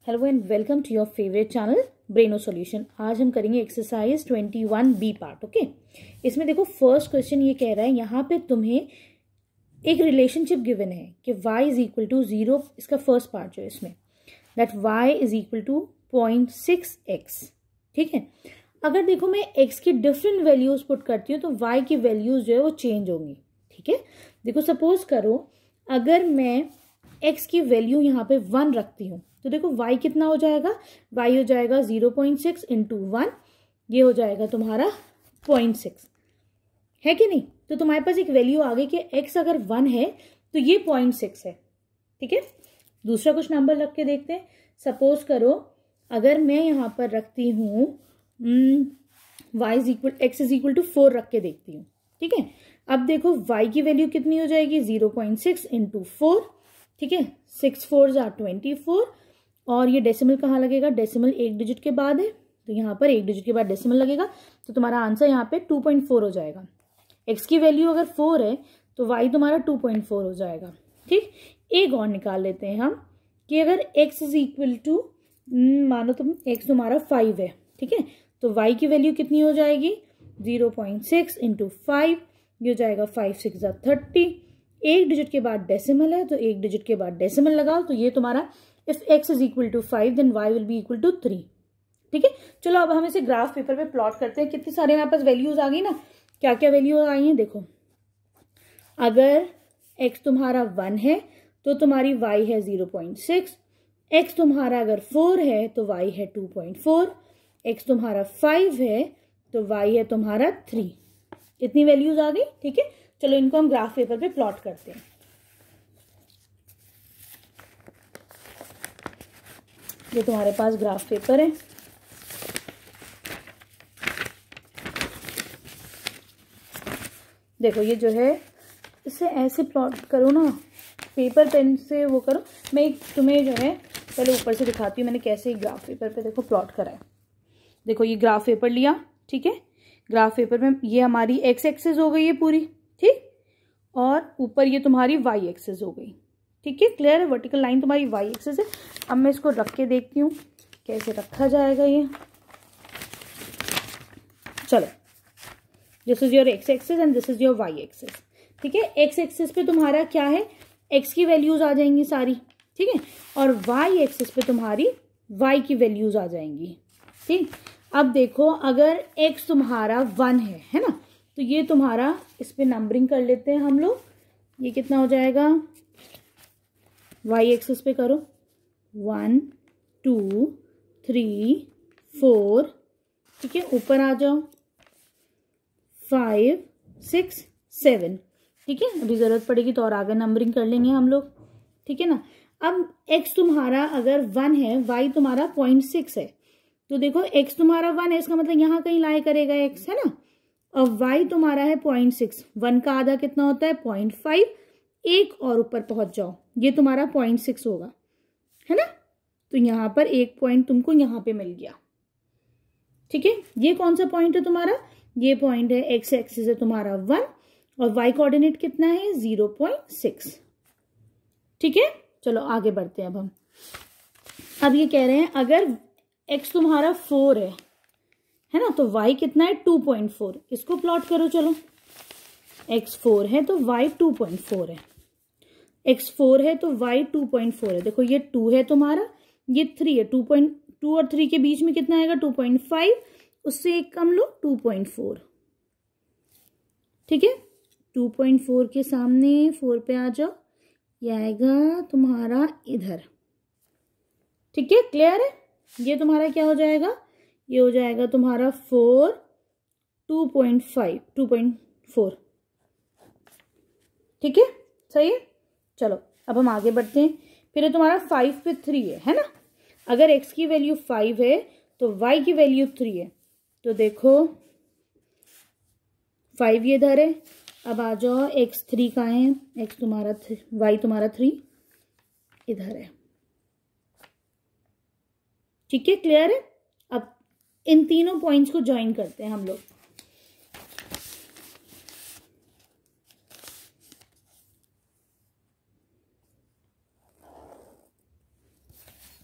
Hello and welcome to your favourite channel Braino solution. आज हम करेंगे एक्सरसाइज 21B पार्ट। ओके, इसमें देखो फर्स्ट क्वेश्चन ये कह रहा है, यहाँ पे तुम्हें एक रिलेशनशिप गिवन है कि y इज इक्वल टू 0। इसका फर्स्ट पार्ट जो है इसमें that y is equal to 0.6x। ठीक है, अगर देखो मैं x की डिफरेंट वैल्यूज पुट करती हूँ तो y की वैल्यूज जो है वो चेंज होंगी। ठीक है, देखो सपोज करो अगर मैं x की वैल्यू यहाँ पे 1 रखती हूँ तो देखो y कितना हो जाएगा, y हो जाएगा 0.6 इंटू 1, ये हो जाएगा तुम्हारा 0.6, है कि नहीं। तो तुम्हारे पास एक वैल्यू आ गई कि x अगर 1 है तो ये 0.6 है। ठीक है, दूसरा कुछ नंबर रख के देखते हैं। सपोज करो अगर मैं यहाँ पर रखती हूँ x इज इक्वल टू 4 रख के देखती हूँ। ठीक है, अब देखो y की वैल्यू कितनी हो जाएगी, 0.6 इंटू 4। ठीक है, 6 4 are 24 और ये डेसिमल कहाँ लगेगा, डेसिमल एक डिजिट के बाद है तो यहाँ पर एक डिजिट के बाद डेसिमल लगेगा, तो तुम्हारा आंसर यहाँ पे 2.4 हो जाएगा। x की वैल्यू अगर 4 है तो y तुम्हारा 2.4 हो जाएगा। ठीक, एक और निकाल लेते हैं हम कि अगर x इज इक्वल टू मानो तुम x तुम्हारा 5 है। ठीक है, तो y की वैल्यू कितनी हो जाएगी, 0.6 इंटू 5, ये हो जाएगा 5 6 30। एक डिजिट के बाद डेसिमल है तो एक डिजिट के बाद डेसिमल लगाओ, तो ये तुम्हारा if x is equal to 5 then y will be equal to 3। ठीक है, चलो अब हम इसे ग्राफ पेपर पे प्लॉट करते हैं। कितनी सारे हमारे पास वैल्यूज आ गई ना, क्या क्या वैल्यूज आई हैं देखो। अगर x तुम्हारा 1 है तो तुम्हारी y है 0.6, x तुम्हारा अगर 4 है तो y है 2.4, x तुम्हारा 5 है तो y है तुम्हारा 3। इतनी वैल्यूज आ गई। ठीक है, चलो इनको हम ग्राफ पेपर पे प्लॉट करते हैं। ये तुम्हारे पास ग्राफ पेपर है। देखो ये जो है इसे ऐसे प्लॉट करो ना, पेपर पेन से वो करो। मैं एक तुम्हें जो है पहले ऊपर से दिखाती हूँ मैंने कैसे ग्राफ पेपर पे देखो प्लॉट करा है। देखो ये ग्राफ पेपर लिया। ठीक है, ग्राफ पेपर में ये हमारी एक्स एक्सिस हो गई है पूरी। ठीक, और ऊपर ये तुम्हारी वाई एक्सिस हो गई। ठीक है, क्लियर है, वर्टिकल लाइन तुम्हारी वाई एक्सिस है। अब मैं इसको रख के देखती हूँ कैसे रखा जाएगा ये। चलो, this is your X axis and this is your Y axis. ठीक है, एक्स एक्सिस पे तुम्हारा क्या है, एक्स की वैल्यूज आ जाएंगी सारी। ठीक है, और वाई एक्सिस पे तुम्हारी वाई की वैल्यूज आ जाएंगी। ठीक, अब देखो अगर एक्स तुम्हारा 1 है ना, तो ये तुम्हारा इस पे नंबरिंग कर लेते हैं हम लोग। ये कितना हो जाएगा, वाई एक्सिस पे करो 1 2 3 4। ठीक है, ऊपर आ जाओ 5 6 7। ठीक है, अभी जरूरत पड़ेगी तो और आगे नंबरिंग कर लेंगे हम लोग। ठीक है ना, अब x तुम्हारा अगर 1 है, y तुम्हारा 0.6 है, तो देखो x तुम्हारा 1 है, इसका मतलब यहाँ कहीं लाई करेगा x, है ना। और y तुम्हारा है 0.6, 1 का आधा कितना होता है 0.5, एक और ऊपर पहुंच जाओ, ये तुम्हारा 0.6 होगा, है ना। तो यहाँ पर एक पॉइंट तुमको यहाँ पे मिल गया। ठीक है, ये कौन सा पॉइंट है तुम्हारा, ये पॉइंट है एक्स एक्सिस है तुम्हारा 1 और y कोऑर्डिनेट कितना है 0.6। ठीक है, चलो आगे बढ़ते हैं अब हम। अब ये कह रहे हैं अगर x तुम्हारा 4 है ना, तो y कितना है 2.4। इसको प्लॉट करो। चलो, x 4 है तो y 2.4 है, x 4 है तो y 2.4 है। देखो ये 2 है तुम्हारा, ये 3 है, 2.2 और 3 के बीच में कितना आएगा 2.5, उससे एक कम लो 2.4। ठीक है, 2.4 के सामने 4 पे आ जाओ, ये आएगा तुम्हारा इधर। ठीक है, क्लियर है, ये तुम्हारा क्या हो जाएगा, ये हो जाएगा तुम्हारा 4 2.5 2.4। ठीक है, सही है। चलो अब हम आगे बढ़ते हैं। फिर तुम्हारा 5 पे 3 है ना। अगर x की वैल्यू 5 है तो y की वैल्यू 3 है, तो देखो 5 ये इधर है। अब आ जाओ x 3 कहाँ है, x तुम्हारा y तुम्हारा 3 इधर है। ठीक है, क्लियर है। अब इन तीनों पॉइंट्स को ज्वाइन करते हैं हम लोग।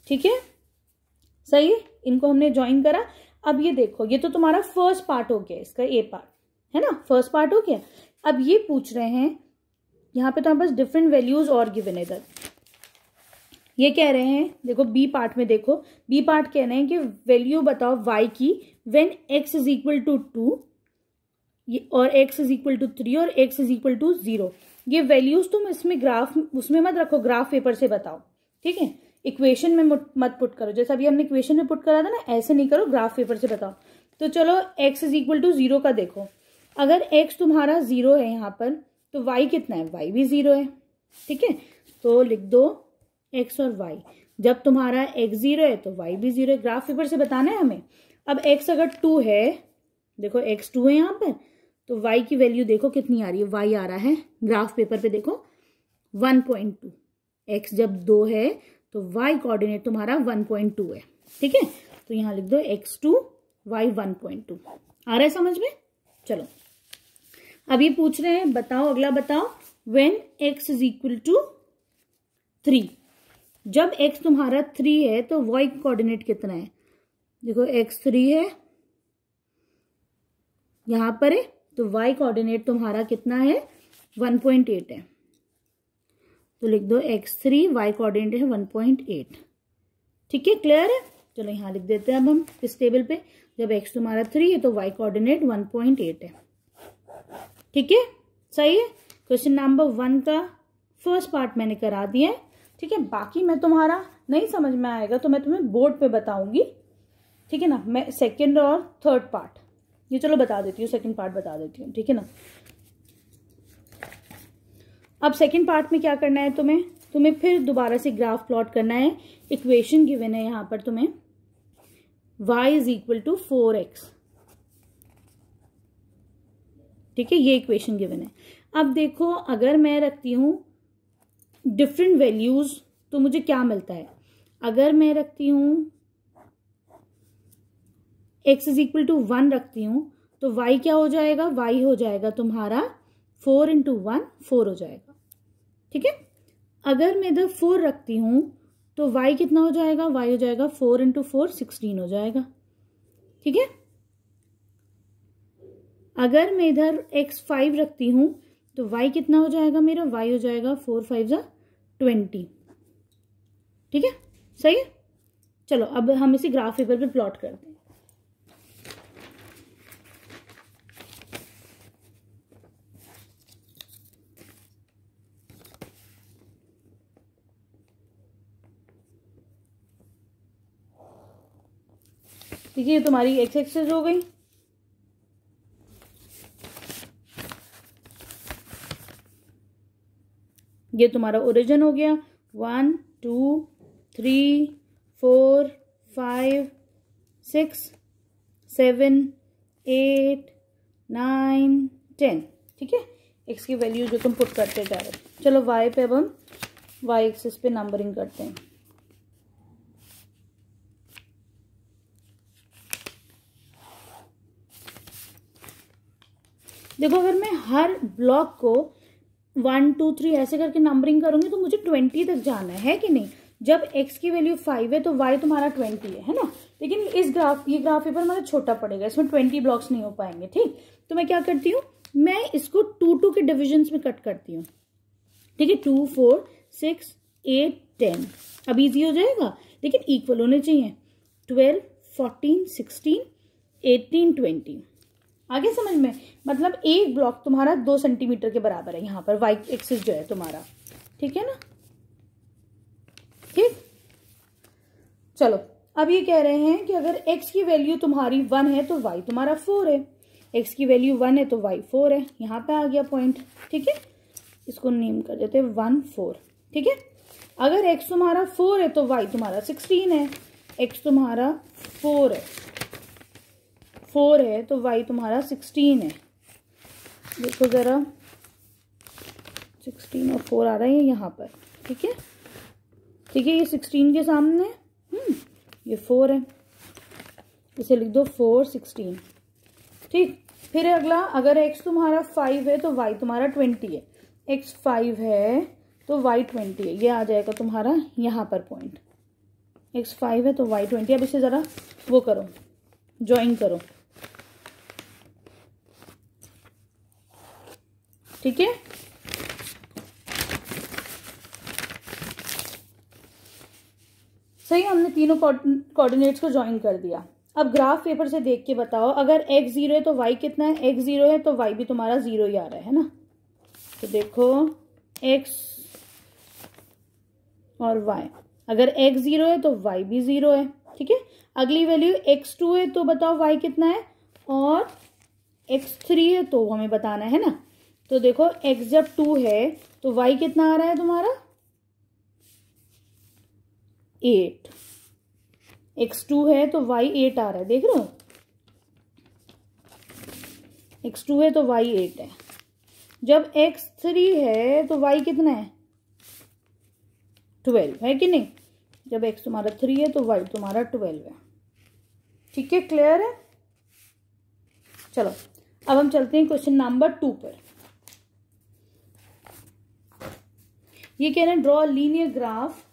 ठीक है, सही है, इनको हमने ज्वाइन करा। अब ये देखो, ये तो तुम्हारा फर्स्ट पार्ट हो गया, इसका ए पार्ट है ना, फर्स्ट पार्ट हो गया। अब ये पूछ रहे हैं यहाँ पे तुम्हारे पास डिफरेंट वैल्यूज और गिवन है इधर। ये कह रहे हैं, देखो बी पार्ट में देखो, बी पार्ट कह रहे हैं कि वैल्यू बताओ y की when x is equal to 2 और x इज इक्वल टू 3 और x इज इक्वल टू 0। ये वैल्यूज तुम इसमें ग्राफ उसमें मत रखो, ग्राफ पेपर से बताओ, ठीक है। इक्वेशन में मत पुट करो, जैसा अभी हमने इक्वेशन में पुट करा था ना, ऐसे नहीं करो, ग्राफ पेपर से बताओ। तो चलो x इज इक्वल टू 0 का देखो, अगर x तुम्हारा 0 है यहाँ पर तो y कितना है, y भी 0 है, ठीक है। तो लिख दो x और y, जब तुम्हारा x 0 है तो y भी 0 है, ग्राफ पेपर से बताना है हमें। अब x अगर 2 है, देखो x 2 है यहाँ पर, तो y की वैल्यू देखो कितनी आ रही है, y आ रहा है ग्राफ पेपर पे देखो 1.2। x जब 2 है तो y कोऑर्डिनेट तुम्हारा 1.2 है, ठीक है। तो यहाँ लिख दो x2 y 1.2। आ रहा है समझ में? चलो अब ये पूछ रहे हैं, बताओ अगला बताओ, when x is equal to 3, जब x तुम्हारा 3 है तो y कोऑर्डिनेट कितना है, देखो x 3 है यहां पर है, तो y कोऑर्डिनेट तुम्हारा कितना है 1.8 है। तो लिख दो x3 y कोऑर्डिनेट है 1.8, ठीक है, क्लियर है। चलो यहां लिख देते हैं अब हम इस टेबल पे, जब x तुम्हारा 3 है तो y कोऑर्डिनेट 1.8 है, ठीक है, सही है। क्वेश्चन नंबर 1 का फर्स्ट पार्ट मैंने करा दिया है, ठीक है। बाकी मैं तुम्हारा नहीं समझ में आएगा तो मैं तुम्हें बोर्ड पे बताऊंगी, ठीक है ना। मैं सेकंड और थर्ड पार्ट ये चलो बता देती हूँ, सेकंड पार्ट बता देती हूँ, ठीक है ना। अब सेकंड पार्ट में क्या करना है तुम्हें फिर दोबारा से ग्राफ प्लॉट करना है। इक्वेशन गिवन है यहाँ पर तुम्हें y is equal to 4x, ठीक है, ये इक्वेशन गिवन है। अब देखो अगर मैं रखती हूं डिफरेंट वैल्यूज तो मुझे क्या मिलता है, अगर मैं रखती हूं x इज इक्वल टू 1 रखती हूं तो y क्या हो जाएगा, y हो जाएगा तुम्हारा 4 इंटू 1 4 हो जाएगा, ठीक है। अगर मैं इधर 4 रखती हूं तो y कितना हो जाएगा, y हो जाएगा 4 इंटू 4 16 हो जाएगा, ठीक है। अगर मैं इधर x 5 रखती हूं तो y कितना हो जाएगा मेरा, y हो जाएगा 4 5 20, ठीक है, सही है। चलो अब हम इसे ग्राफ पेपर पे प्लॉट करते हैं। ठीक है, ये तुम्हारी x एक्सिस हो गई, ये तुम्हारा ओरिजिन हो गया 1 2 3 4 5 6 7 8 9 10, ठीक है। x की वैल्यू जो तुम पुट करते जा रहे हो। चलो y पे अब हम y एक्सिस पे नंबरिंग करते हैं। देखो अगर मैं हर ब्लॉक को 1 2 3 ऐसे करके नंबरिंग करूंगी तो मुझे 20 तक जाना है कि नहीं। जब x की वैल्यू 5 है तो y तुम्हारा 20 है ना। लेकिन ये ग्राफ पेपर हमारा छोटा पड़ेगा, इसमें 20 ब्लॉक्स नहीं हो पाएंगे, ठीक। तो मैं क्या करती हूँ, मैं इसको 2 के डिविजन्स में कट करती हूँ, ठीक है। 2 4 6 8 10, अब इजी हो जाएगा, लेकिन इक्वल होने चाहिए। 12 14 16 18 20, आगे समझ में। मतलब एक ब्लॉक तुम्हारा 2 सेंटीमीटर के बराबर है यहाँ पर, वाई एक्सिस जो है तुम्हारा, ठीक है ना, ठीक। चलो अब ये कह रहे हैं कि अगर x की वैल्यू तुम्हारी 1 है तो y तुम्हारा 4 है, x की वैल्यू 1 है तो y 4 है, यहाँ पे आ गया पॉइंट, ठीक है। इसको नेम कर देते हैं 1 4, ठीक है। अगर x तुम्हारा 4 है तो y तुम्हारा 16 है, x तुम्हारा 4 है तो y तुम्हारा 16 है। देखो जरा 16 और 4 आ रहा है यहाँ पर, ठीक है, ठीक है। ये 16 के सामने ये 4 है, इसे लिख दो 4 16, ठीक। फिर अगला, अगर x तुम्हारा 5 है तो y तुम्हारा 20 है, x 5 है तो y 20 है, ये आ जाएगा तुम्हारा यहाँ पर पॉइंट, x 5 है तो y 20। अब इसे ज़रा वो करो, ज्वाइन करो, ठीक है। सही, हमने तीनों कोऑर्डिनेट्स को ज्वाइन कर दिया। अब ग्राफ पेपर से देख के बताओ, अगर x 0 है तो y कितना है? x 0 है तो y भी तुम्हारा 0 ही आ रहा है ना। तो देखो x और y, अगर x 0 है तो y भी 0 है, ठीक है। अगली वैल्यू x 2 है तो बताओ y कितना है, और x 3 है तो हमें बताना है ना। तो देखो x जब 2 है तो y कितना आ रहा है तुम्हारा? 8। x 2 है तो y 8 आ रहा है, देख रहे हो। x 2 है तो y 8 है। जब x 3 है तो y कितना है? 12 है कि नहीं। जब x तुम्हारा 3 है तो y तुम्हारा 12 है, ठीक है। क्लियर है। चलो अब हम चलते हैं क्वेश्चन नंबर 2 पर। ये कह रहे हैं draw linear graph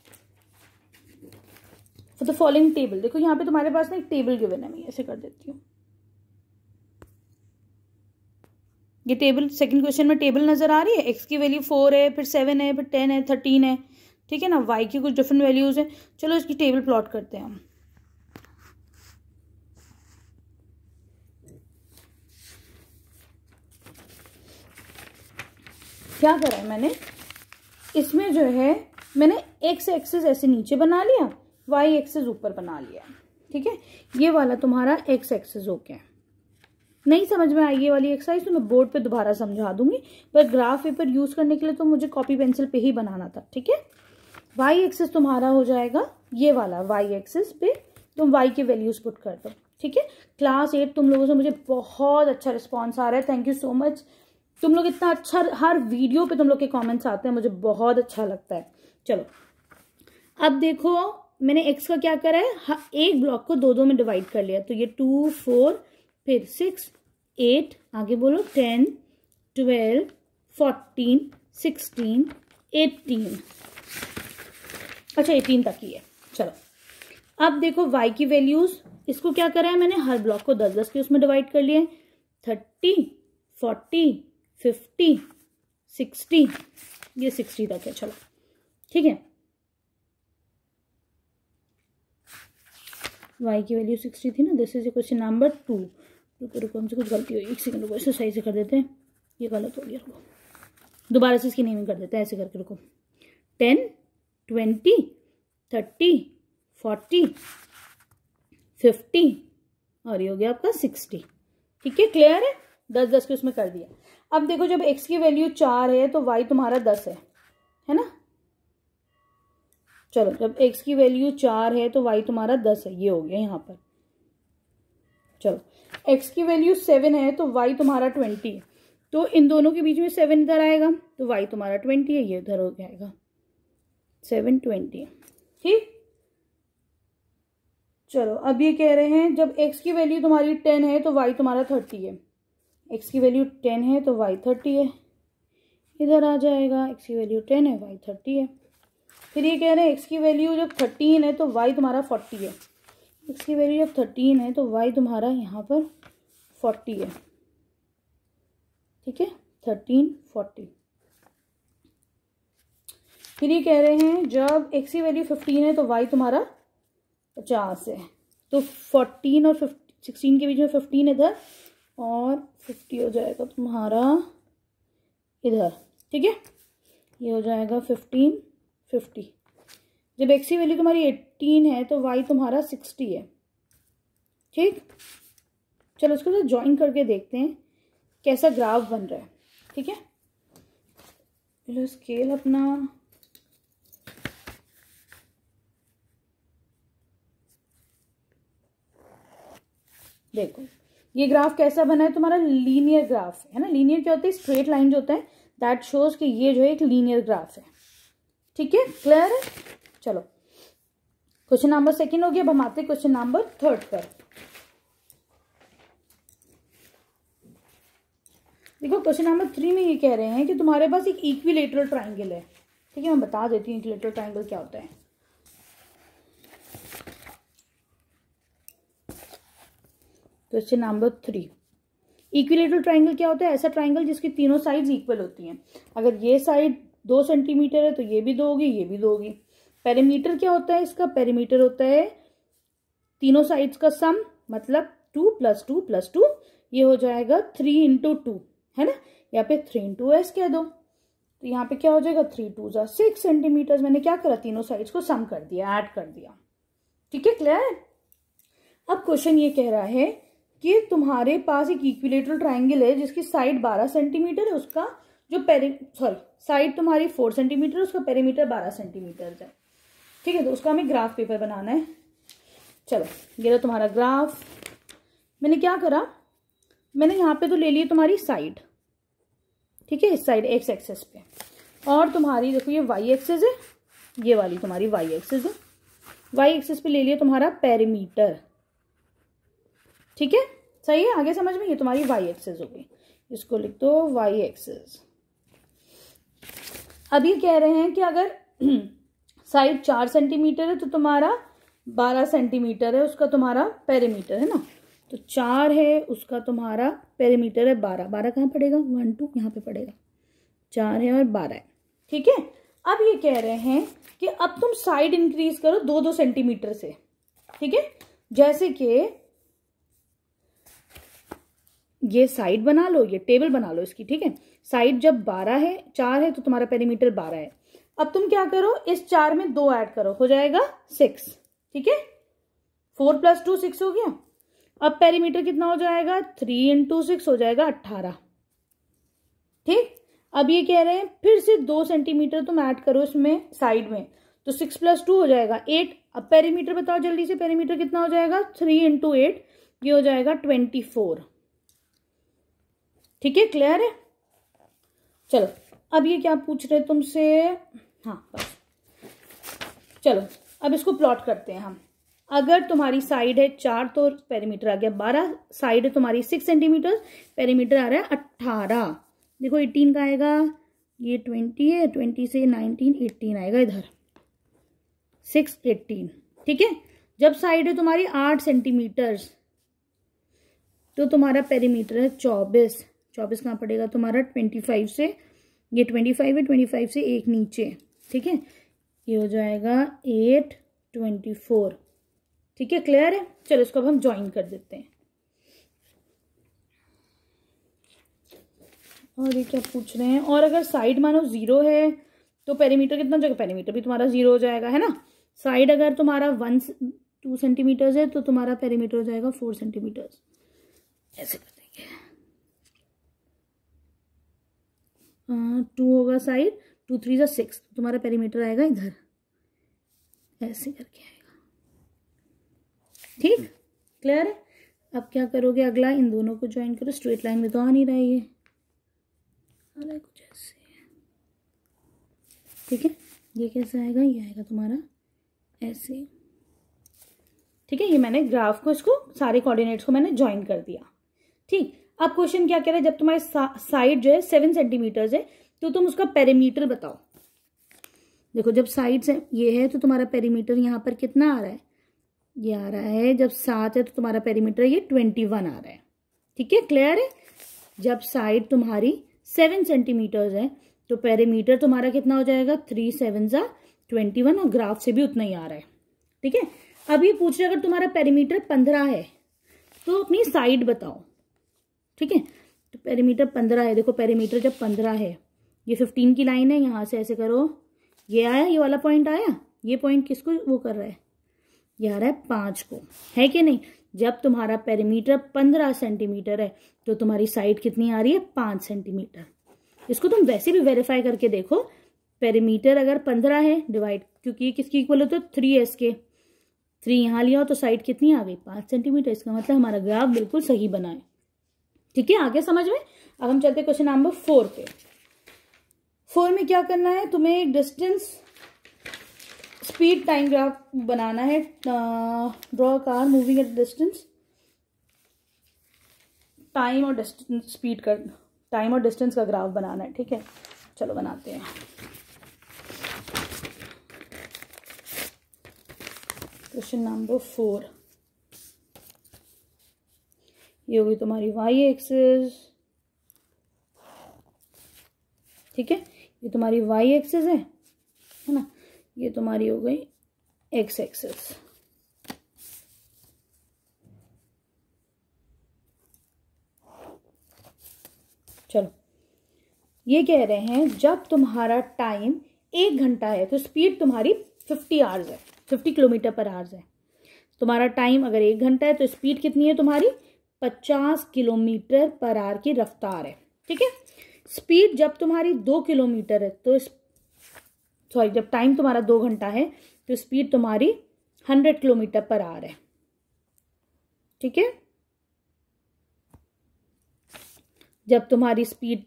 for the following table. देखो यहाँ पे तुम्हारे पास ना एक टेबल गिवन है, मैं ऐसे कर देती हूँ। ये टेबल, सेकंड क्वेश्चन में टेबल नजर आ रही है। x की वैल्यू 4 है, फिर 7 है, फिर 10 है, 13 है, ठीक है ना। y की कुछ डिफरेंट वैल्यूज है। चलो इसकी टेबल प्लॉट करते हैं हम। क्या करा है मैंने, इसमें जो है मैंने x एक्सिस ऐसे नीचे बना लिया, y एक्सिस ऊपर बना लिया, ठीक है। ये वाला तुम्हारा x एक्सिस हो गया। नहीं समझ में आई ये वाली एक्सरसाइज तो मैं बोर्ड पे दोबारा समझा दूंगी, पर ग्राफ पेपर यूज करने के लिए तो मुझे कॉपी पेंसिल पे ही बनाना था, ठीक है। y एक्सिस तुम्हारा हो जाएगा ये वाला, y एक्सिस पे तुम y की वैल्यूज पुट कर दो, ठीक है। क्लास 8 तुम लोगों से मुझे बहुत अच्छा रिस्पॉन्स आ रहा है, थैंक यू सो मच। तुम लोग इतना अच्छा, हर वीडियो पे तुम लोग के कमेंट्स आते हैं, मुझे बहुत अच्छा लगता है। चलो अब देखो मैंने x का क्या करा है, एक ब्लॉक को 2-2 में डिवाइड कर लिया। तो ये 2, 4, फिर 6, 8, आगे बोलो 10, 12, 14, 16, 18। अच्छा 18 तक ही है। चलो अब देखो y की वैल्यूज, इसको क्या करा है मैंने, हर ब्लॉक को 10-10 के उसमें डिवाइड कर लिए। 30, 40, 50, 60, ये 60 तक है। चलो ठीक है, y की वैल्यू 60 थी ना। This is question number 2। रुको हमसे कुछ गलती हुई, एक सेकंड रुको, ऐसे सही से कर देते हैं, ये गलत हो गया। रुको दोबारा से इसकी नेमिंग कर देते हैं ऐसे करके। रुको 10, 20, 30, 40, 50 और ये हो गया आपका 60, ठीक है। क्लियर है, 10-10 के उसमें कर दिया। अब देखो जब x की वैल्यू 4 है तो y तुम्हारा 10 है ना। चलो जब x की वैल्यू 4 है तो y तुम्हारा 10 है, ये हो गया यहाँ पर। चलो x की वैल्यू 7 है तो y तुम्हारा 20 है, तो इन दोनों के बीच में 7 इधर आएगा तो y तुम्हारा 20 है, ये इधर हो जाएगा 7, 20, ठीक। चलो अब ये कह रहे हैं जब x की वैल्यू तुम्हारी 10 है तो y तुम्हारा 30 है। x की वैल्यू 10 है तो y 30 है, इधर आ जाएगा। x की वैल्यू 10 है, y 30 है। फिर ये कह रहे हैं x की वैल्यू जब 13 है तो y तुम्हारा 40 है। x की वैल्यू जब 13 है तो y तुम्हारा यहाँ पर 40 है, ठीक है। 13, 40। फिर ये कह रहे हैं जब x की वैल्यू 15 है तो y तुम्हारा 50 है। तो 14 और 16 के बीच में 15 इधर और 50 हो जाएगा तुम्हारा इधर, ठीक है। ये हो जाएगा 15, 50। जब x की वैल्यू तुम्हारी 18 है तो y तुम्हारा 60 है, ठीक। चलो इसको ज्वाइन करके देखते हैं कैसा ग्राफ बन रहा है, ठीक है। चलो स्केल अपना देखो, ये ग्राफ कैसा बना है तुम्हारा, लीनियर ग्राफ है ना। लीनियर क्या होता है, स्ट्रेट लाइन जो होता है, दैट शोज कि ये जो है एक लीनियर ग्राफ है, ठीक है। क्लियर है। चलो क्वेश्चन नंबर 2 हो गया। अब हम आते हैं क्वेश्चन नंबर 3 पर। देखो क्वेश्चन नंबर 3 में ये कह रहे हैं कि तुम्हारे पास एक इक्विलेटरल ट्राइंगल है, ठीक है। मैं बता देती हूँ इक्विलेटरल ट्राइंगल क्या होता है। क्वेश्चन नंबर 3, इक्विलेटरल ट्राइंगल क्या होता है? ऐसा ट्राइंगल जिसकी तीनों साइड्स इक्वल होती हैं। अगर ये साइड 2 सेंटीमीटर है तो ये भी 2 होगी, ये भी 2 होगी। पेरीमीटर क्या होता है इसका? पेरीमीटर होता है तीनों साइड्स का सम, मतलब 2 + 2 + 2, ये हो जाएगा 3 × 2, है ना। यहाँ पे 3 × s कह दो, तो यहाँ पे क्या हो जाएगा 3 × 2 = 6 सेंटीमीटर। मैंने क्या करा? तीनों साइड्स को सम कर दिया, ऐड कर दिया। ठीक है, क्लियर है। अब क्वेश्चन ये कह रहा है कि तुम्हारे पास एक इक्विलेटरल ट्राइंगल है जिसकी साइड 12 सेंटीमीटर है, उसका जो साइड तुम्हारी 4 सेंटीमीटर, उसका पेरीमीटर 12 सेंटीमीटर है। ठीक है, तो उसका हमें ग्राफ पेपर बनाना है। चलो, ये लो तुम्हारा ग्राफ। मैंने क्या करा, मैंने यहाँ पे तो ले ली तुम्हारी साइड, ठीक है, इस साइड एक्स एक्सेस पे, और तुम्हारी देखो ये वाई एक्सेस है, ये वाली तुम्हारी वाई एक्सेस है। वाई एक्सेस पे ले लिया तुम्हारा पेरीमीटर। ठीक है, सही है, आगे समझ में। ये तुम्हारी वाई एक्सेस हो गई, इसको लिख दो वाई एक्सेस। अब ये कह रहे हैं कि अगर साइड 4 सेंटीमीटर है तो तुम्हारा 12 सेंटीमीटर है उसका तुम्हारा पेरीमीटर, है ना। तो 4 है उसका तुम्हारा पेरीमीटर है 12। 12 कहाँ पड़ेगा? 1 2 यहाँ पे पड़ेगा। 4 है और 12 है। ठीक है, अब ये कह रहे हैं कि अब तुम साइड इंक्रीज करो 2-2 सेंटीमीटर से। ठीक है, जैसे कि ये साइड बना लो, ये टेबल बना लो इसकी। ठीक है, साइड जब 12 है, 4 है तो तुम्हारा पेरीमीटर 12 है। अब तुम क्या करो, इस 4 में 2 ऐड करो, हो जाएगा 6। ठीक है, 4 + 2 6 हो गया। अब पेरीमीटर कितना हो जाएगा? 3 × 6 हो जाएगा 18। ठीक, अब ये कह रहे हैं फिर से 2 सेंटीमीटर तुम ऐड करो इसमें साइड में, तो 6 + 2 हो जाएगा 8। अब पेरीमीटर बताओ जल्दी से, पेरीमीटर कितना हो जाएगा? 3 × 8, ये हो जाएगा 24। ठीक है, क्लियर है। चलो, अब ये क्या पूछ रहे तुमसे? हाँ बस, चलो अब इसको प्लॉट करते हैं हम। अगर तुम्हारी साइड है 4 तो पेरीमीटर आ गया 12, साइड है तुम्हारी 6 सेंटीमीटर, पेरीमीटर आ रहा है 18। देखो 18 का आएगा, ये 20 है, 20 से 19 18 आएगा इधर, 6 18। ठीक है, जब साइड है तुम्हारी 8 सेंटीमीटर तो तुम्हारा पेरीमीटर है 24। 24 कहाँ पड़ेगा तुम्हारा? 25 से, ये 25 है, 25 से एक नीचे। ठीक है, ये हो जाएगा 8 24। ठीक है, क्लियर है। चलो इसको अब हम ज्वाइन कर देते हैं। और ये क्या पूछ रहे हैं, और अगर साइड मानो 0 है तो पेरीमीटर कितना हो जाएगा? पेरीमीटर भी तुम्हारा 0 हो जाएगा, है ना। साइड अगर तुम्हारा 2 सेंटीमीटर है तो तुम्हारा पेरीमीटर हो जाएगा 4 सेंटीमीटर। ऐसे कर देंगे, 2 होगा साइड, 2 3 = 6, तुम्हारा पेरीमीटर आएगा इधर, ऐसे करके आएगा। ठीक, क्लियर है। अब क्या करोगे अगला, इन दोनों को ज्वाइन करो। स्ट्रेट लाइन में तो आ नहीं रहा है, ये आ रहा है कुछ ऐसे। ठीक है, ये कैसे आएगा? ये आएगा तुम्हारा ऐसे। ठीक है, ये मैंने ग्राफ को, इसको सारे कोऑर्डिनेट्स को मैंने ज्वाइन कर दिया। ठीक, अब क्वेश्चन क्या कह रहा है, जब तुम्हारी साइड जो है 7 सेंटीमीटर है तो तुम उसका पेरीमीटर बताओ। देखो जब साइड से ये है तो तुम्हारा पेरीमीटर यहाँ पर कितना आ रहा है? ये आ रहा है, जब 7 है तो तुम्हारा पेरीमीटर ये 21 आ रहा है। ठीक है, क्लियर है। जब साइड तुम्हारी 7 सेंटीमीटर है तो पेरीमीटर तुम्हारा कितना हो जाएगा? 3 7 = 21, और ग्राफ से भी उतना ही आ रहा है। ठीक है, अब ये पूछ रहे अगर तुम्हारा पेरीमीटर 15 है तो अपनी साइड बताओ। ठीक है, तो पेरीमीटर 15 है। देखो पेरीमीटर जब 15 है, ये 15 की लाइन है, यहाँ से ऐसे करो, ये आया, ये वाला पॉइंट आया, ये पॉइंट किसको वो कर रहा है? ये आ रहा है 5 को, है कि नहीं। जब तुम्हारा पेरीमीटर 15 सेंटीमीटर है तो तुम्हारी साइड कितनी आ रही है? 5 सेंटीमीटर। इसको तुम वैसे भी वेरीफाई करके देखो, पेरीमीटर अगर 15 है डिवाइड, क्योंकि किसकी इक्वल होता है? 3s के। 3 यहाँ लिया हो तो साइड कितनी आ गई? 5 सेंटीमीटर। इसका मतलब हमारा ग्राफ बिल्कुल सही बना है। ठीक है, आगे समझ में। अब हम चलते क्वेश्चन नंबर 4 पे। 4 में क्या करना है तुम्हें? एक डिस्टेंस स्पीड टाइम ग्राफ बनाना है। Draw car moving at distance, time और डिस्टेंस, स्पीड का टाइम और डिस्टेंस का ग्राफ बनाना है। ठीक है, चलो बनाते हैं। क्वेश्चन नंबर 4, ये होगी तुम्हारी वाई एक्सिस, ठीक है, ये तुम्हारी वाई एक्सिस है ना, ये तुम्हारी हो गई एक्स एक्सिस। चलो, ये कह रहे हैं जब तुम्हारा टाइम 1 घंटा है तो स्पीड तुम्हारी 50 आवर्स है, 50 किलोमीटर पर आवर्स है। तुम्हारा टाइम अगर 1 घंटा है तो स्पीड कितनी है तुम्हारी, 50 किलोमीटर पर आवर की रफ्तार है, ठीक है। स्पीड जब तुम्हारी 2 किलोमीटर है तो सॉरी, जब टाइम तुम्हारा 2 घंटा है तो स्पीड तुम्हारी 100 किलोमीटर पर आवर है, ठीक है। जब तुम्हारी स्पीड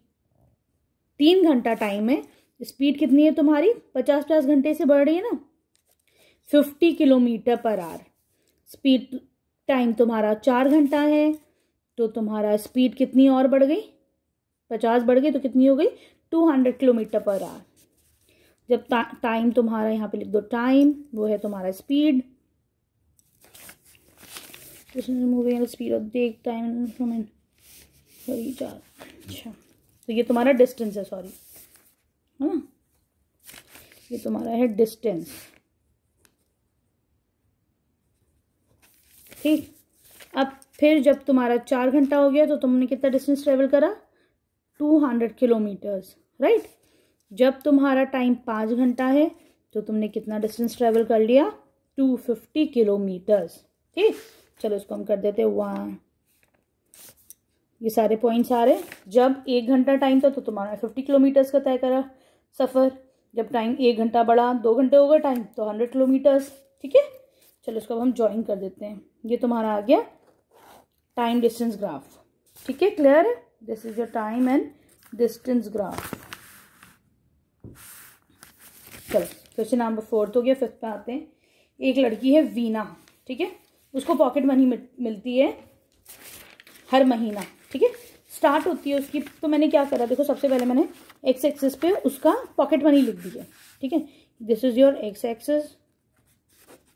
3 घंटा टाइम है, स्पीड कितनी है तुम्हारी, 50 घंटे से बढ़ रही है ना, 50 kilometre per hour. Speed time तुम्हारा 4 घंटा है तो तुम्हारा स्पीड कितनी और बढ़ गई, 50 बढ़ गई तो कितनी हो गई, 200 किलोमीटर पर आवर। जब टाइम तुम्हारा, यहाँ पे लिख दो टाइम, वो है तुम्हारा स्पीड, स्पीड ऑफ देख टाइम फ्रॉम अच्छा, तो ये तुम्हारा डिस्टेंस है, सॉरी, है ना, ये तुम्हारा है डिस्टेंस, ठीक। अब फिर जब तुम्हारा 4 घंटा हो गया तो तुमने कितना डिस्टेंस ट्रेवल करा, 200 किलोमीटर्स, राइट। जब तुम्हारा टाइम 5 घंटा है तो तुमने कितना डिस्टेंस ट्रेवल कर लिया, 250 किलोमीटर्स, ठीक। चलो इसको हम कर देते हैं 1, ये सारे पॉइंट्स आ रहे। जब 1 घंटा टाइम था तो तुम्हारा 50 किलोमीटर्स का तय करा सफ़र। जब टाइम 1 घंटा बढ़ा, 2 घंटे हो गए टाइम, तो 100 किलोमीटर्स, ठीक है। चलो इसको अब हम ज्वाइन कर देते हैं। ये तुम्हारा आ गया टाइम डिस्टेंस ग्राफ, ठीक है, क्लियर है। This is your time and distance graph. चलो क्वेश्चन नंबर 4 हो गया। 5th पे आते हैं। एक लड़की है वीना, ठीक है, उसको पॉकेट मनी मिलती है हर महीना, ठीक है, स्टार्ट होती है उसकी। तो मैंने क्या करा, देखो सबसे पहले मैंने एक्स एक्सिस पे उसका पॉकेट मनी लिख दी है, ठीक है, this is your X axis,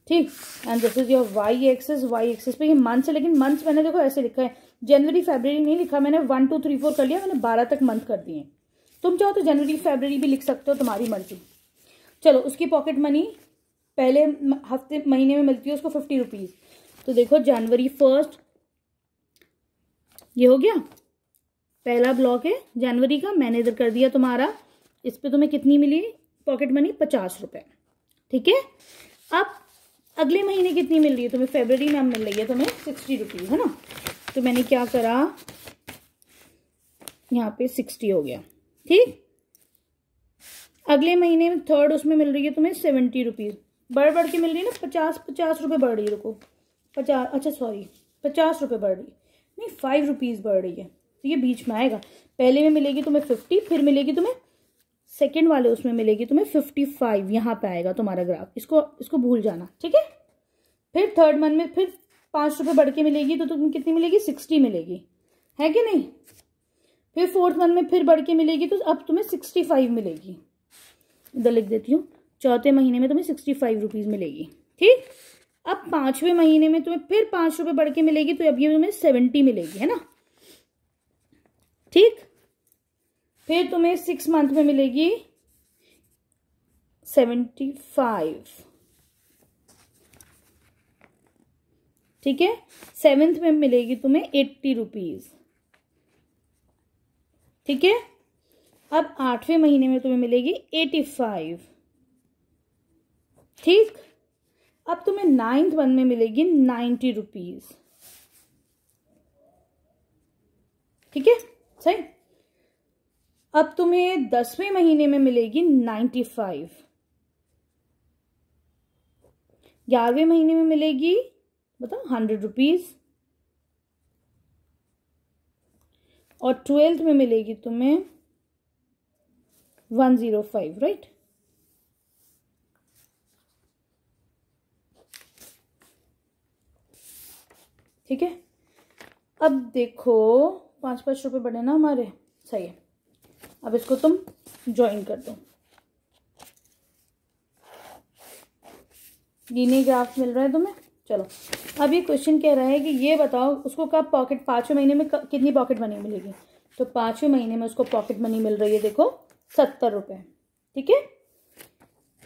ठीक, and this is your Y axis. Y axis पे ये मंथ्स है, लेकिन मंथ्स मैंने देखो ऐसे लिखा है, जनवरी फरवरी नहीं लिखा मैंने, 1 2 3 4 कर लिया मैंने, 12 तक मंथ कर दिए। तुम चाहो तो जनवरी फरवरी भी लिख सकते हो, तुम्हारी मर्जी। चलो, उसकी पॉकेट मनी पहले हफ्ते महीने में मिलती है उसको 50 रुपीज। तो देखो जनवरी 1 ये हो गया, पहला ब्लॉक है जनवरी का, मैंने इधर कर दिया तुम्हारा। इस पे तुम्हें कितनी मिली पॉकेट मनी, 50 रुपए, ठीक है। अब अगले महीने कितनी मिल रही है तुम्हें, फरवरी में अब मिल रही है तुम्हें 60 रुपीज, है ना। तो मैंने क्या करा, यहाँ पे 60 हो गया, ठीक। अगले महीने में 3rd उसमें मिल रही है तुम्हें 70 रुपीज, बढ़ के मिल रही है ना, 50 रुपए बढ़ रही है, रुको 50, अच्छा सॉरी 50 रुपए बढ़ रही है, नहीं 5 रुपीज बढ़ रही है, तो ये बीच में आएगा। पहले में मिलेगी तुम्हें 50, फिर मिलेगी तुम्हें सेकंड वाले उसमें मिलेगी तुम्हें 55, यहाँ पे आएगा तुम्हारा ग्राफ, इसको भूल जाना, ठीक है। फिर 3rd मंथ में फिर 5 रुपए बढ़ के मिलेगी, तो तुम्हें कितनी मिलेगी, 60 मिलेगी, है कि नहीं। फिर 4th मंथ में फिर बढ़ के मिलेगी, तो अब तुम्हें 65 मिलेगी, इधर लिख देती हूँ। 4थे महीने में तुम्हें 65 रुपीज मिलेगी, ठीक। अब 5वें महीने में तुम्हें फिर 5 रुपए बढ़ के मिलेगी, तो अब ये तुम्हें 70 मिलेगी, है ना, ठीक। फिर तुम्हें 6 मंथ में मिलेगी 75, ठीक है। 7th में मिलेगी तुम्हें 80 रुपीज, ठीक है। अब 8वें महीने में तुम्हें मिलेगी 85, ठीक। अब तुम्हें 9th मंथ में मिलेगी 90 रुपीज, ठीक है, सही। अब तुम्हें 10वें महीने में मिलेगी 95, 11वें महीने में मिलेगी बताओ 100 रुपीज, और 12th में मिलेगी तुम्हें 105, राइट। ठीक है। अब देखो 5-5 रुपए बढ़े ना हमारे, सही है। अब इसको तुम ज्वाइन कर दो, लीनियर ग्राफ मिल रहा है तुम्हें। चलो अब ये क्वेश्चन कह रहा है कि ये बताओ उसको कब पॉकेट 5वें महीने में कितनी पॉकेट मनी मिलेगी। तो 5वें महीने में उसको पॉकेट मनी मिल रही है, देखो 70 रुपये। ठीक है,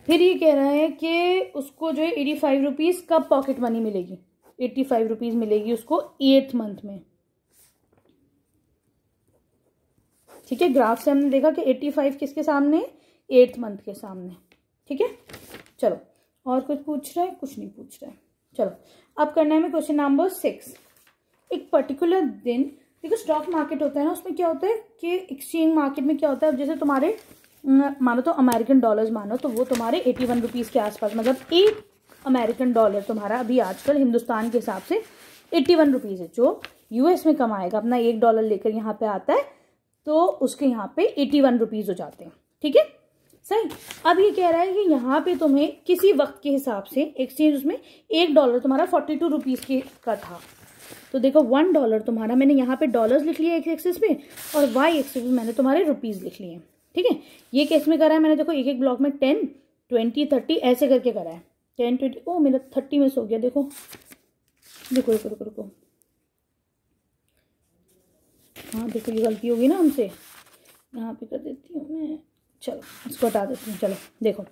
फिर ये कह रहा है कि उसको जो है 85 रुपीज़ कब पॉकेट मनी मिलेगी। 85 रुपीज़ मिलेगी उसको 8th मंथ में। ठीक है, ग्राफ से हमने देखा कि 85 किसके सामने, 8th मंथ के सामने। ठीक है, चलो और कुछ पूछ रहा है, कुछ नहीं पूछ रहा है। चलो अब करना है हमें क्वेश्चन नंबर 6। एक पर्टिकुलर दिन, देखो स्टॉक मार्केट होता है ना, उसमें क्या होता है कि एक्सचेंज मार्केट में क्या होता है, जैसे तुम्हारे मानो तो अमेरिकन डॉलर्स मानो तो वो तुम्हारे 81 रुपीज़ के आसपास, मतलब एक अमेरिकन डॉलर तुम्हारा अभी आजकल हिंदुस्तान के हिसाब से 81 रुपीज़ है। जो यूएस में कमाएगा अपना $1 लेकर यहाँ पे आता है तो उसके यहाँ पे 81 रुपीज़ हो जाते हैं। ठीक है, सही। अब ये कह रहा है कि यहाँ पे तुम्हें किसी वक्त के हिसाब से एक्सचेंज उसमें $1 तुम्हारा 42 रुपीज़ के का था। तो देखो $1 तुम्हारा, मैंने यहाँ पे डॉलर्स लिख लिया एक्स एक्सिस पे और वाई एक्सिस पे मैंने तुम्हारे रुपीज़ लिख लिए। ठीक है, ये केस में करा है मैंने, देखो एक एक ब्लॉक में 10, 20, 30 ऐसे करके करा है। 10, 20, ओ मेरा 30 मिस हो गया। देखो देखो रुको रुको रुको, हाँ देखो ये गलती होगी ना हमसे, यहाँ पे कर देती हूँ मैं। चलो इसको हटा देती हूँ। चलो देखो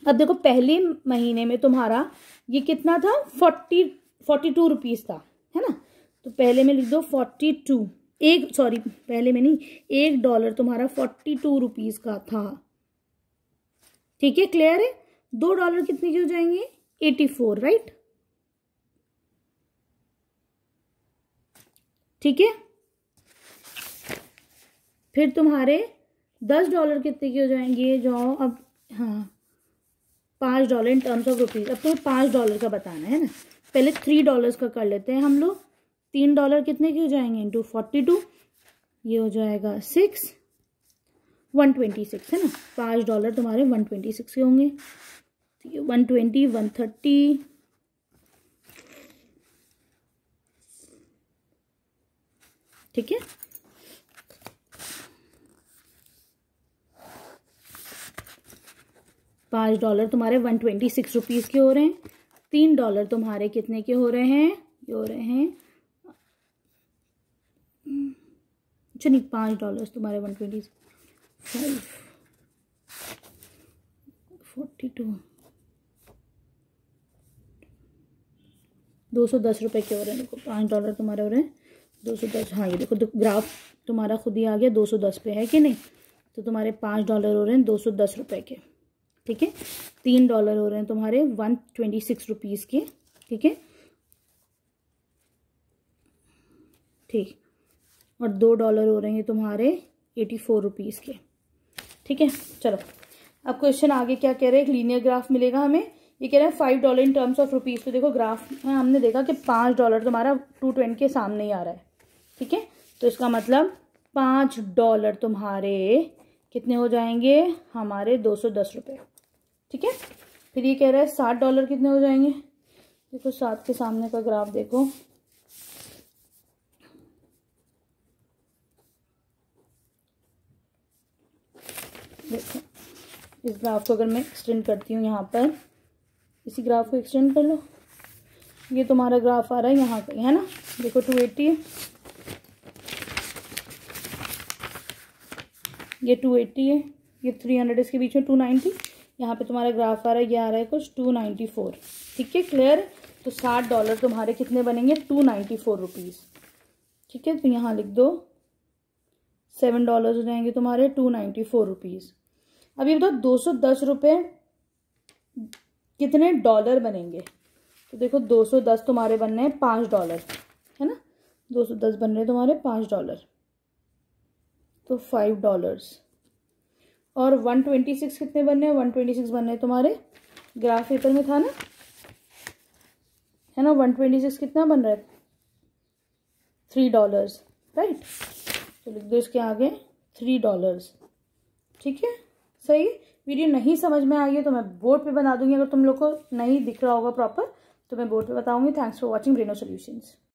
अब देखो पहले महीने में तुम्हारा ये कितना था, 42 रुपीज़ था, है ना। तो पहले में लिख दो 42, पहले में नहीं, $1 तुम्हारा 42 रुपीज़ का था। ठीक है, क्लियर है। $2 कितने के हो जाएंगे, 84, राइट। ठीक है, फिर तुम्हारे $10 कितने के हो जाएंगे, जाओ अब, हाँ $5 इन टर्म्स ऑफ रुपीज़। अब तुम्हें $5 का बताना है ना, पहले $3 का कर लेते हैं हम लोग। $3 कितने के हो जाएंगे, इंटू 42, ये हो जाएगा 6, 126 है ना। $5 तुम्हारे 126 के होंगे। ठीक है, 120, 130, ठीक है। $5 तुम्हारे 126 रुपीज़ के हो रहे हैं। $3 तुम्हारे कितने के हो रहे हैं, ये हो रहे हैं, अच्छा नहीं, $5 तुम्हारे 125, 42, 210 रुपये के हो रहे हैं। देखो $5 तुम्हारे हो रहे हैं 210। हाँ ये देखो ग्राफ तुम्हारा खुद ही आ गया 210 पे, है कि नहीं। तो तुम्हारे $5 हो रहे हैं 210 रुपये के। ठीक है, $3 हो रहे हैं तुम्हारे 126 रुपीज़ के। ठीक है, ठीक, और $2 हो रहे हैं तुम्हारे 84 रुपीज़ के। ठीक है, चलो अब क्वेश्चन आगे क्या कह रहे हैं, एक लीनियर ग्राफ मिलेगा हमें। ये कह रहे हैं $5 इन टर्म्स ऑफ रुपीज़। तो देखो ग्राफ में हमने देखा कि $5 तुम्हारा 220 के सामने ही आ रहा है। ठीक है, तो इसका मतलब $5 तुम्हारे कितने हो जाएंगे, हमारे 210 रुपये। ठीक है, फिर ये कह रहा है $60 कितने हो जाएंगे। देखो 7 के सामने का ग्राफ देखो, देखो इस ग्राफ को अगर मैं एक्सटेंड करती हूँ यहाँ पर, इसी ग्राफ को एक्सटेंड कर लो, ये तुम्हारा ग्राफ आ रहा है यहाँ पे, है ना। देखो 280 है, ये 280 है, ये 300 इसके बीच में 290, यहाँ पे तुम्हारा ग्राफ आ रहा है, ये आ रहा है कुछ 294। ठीक है, क्लियर। तो $60 तुम्हारे कितने बनेंगे, 294 रुपीज़। ठीक है, तो यहाँ लिख दो $7 हो जाएंगे तुम्हारे 294 रुपीज़। अब ये बताओ 210 रुपये कितने डॉलर बनेंगे। तो देखो 210 तुम्हारे बन रहे हैं $5, है ना। 210 बन रहे हैं तुम्हारे $5, तो $5। और 126 कितने बन रहे हैं, 126 बन रहे हैं तुम्हारे, ग्राफ पेपर में था ना, है ना। 126 कितना बन रहा है, $3, राइट। तो लिख दो इसके आगे $3। ठीक है, सही। वीडियो नहीं समझ में आई है तो मैं बोर्ड पे बना दूंगी, अगर तुम लोग को नहीं दिख रहा होगा प्रॉपर तो मैं बोर्ड पे बताऊंगी। Thanks for watching Braino solutions.